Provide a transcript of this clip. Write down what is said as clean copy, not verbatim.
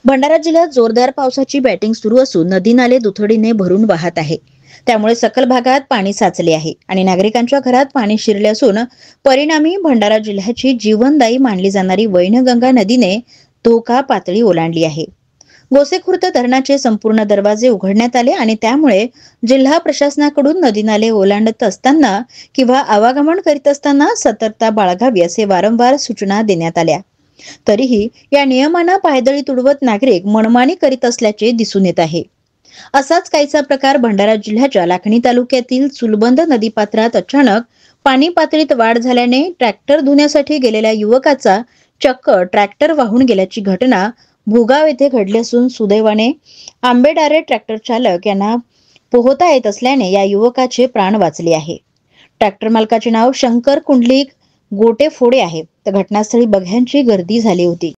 भंडारा जिल्ह्यात जोरदार पावसाची बॅटिंग सुरू असून नदी नाले दुथडीने भरून वाहत आहे. त्यामुळे सखल भागात पाणी साचले आहे आणि नागरिकांच्या घरात पाणी शिरले असून परिणामी भंडारा जिल्ह्याची जीवनदायी मानली जाणारी वैनगंगा नदीने धोका पातळी ओलांडली आहे. गोसेखुर्द धरणाचे संपूर्ण दरवाजे उघडण्यात आले आणि त्यामुळे जिल्हा प्रशासनाकडून नदी नाले ओलांडत असताना किंवा आवागमन करीत असताना सतर्कता बाळगावी असे वारंवार सूचना देण्यात आल्या. तरीही या नियमांना पायदळी तुडवत नागरिक मनमानी करीत असल्याचे दिसून येत आहे. असाच काहीसा प्रकार भंडारा जिल्ह्याच्या लाखणी तालुक्यातील चुलबंद नदीपात्रात अचानक पाणी पातळीत वाढ झाल्याने ट्रॅक्टर धुण्यासाठी गेलेल्या युवकाचा चक्क ट्रॅक्टर वाहून गेल्याची घटना भोगाव येथे घडली असून सुदैवाने आंबेडारे ट्रॅक्टर चालक यांना पोहता येत असल्याने या युवकाचे प्राण वाचले आहे. ट्रॅक्टर मालकाचे नाव शंकर कुंडलिक गोटे फोडे आहे. तर घटनास्थळी बघ्यांची गर्दी झाली होती.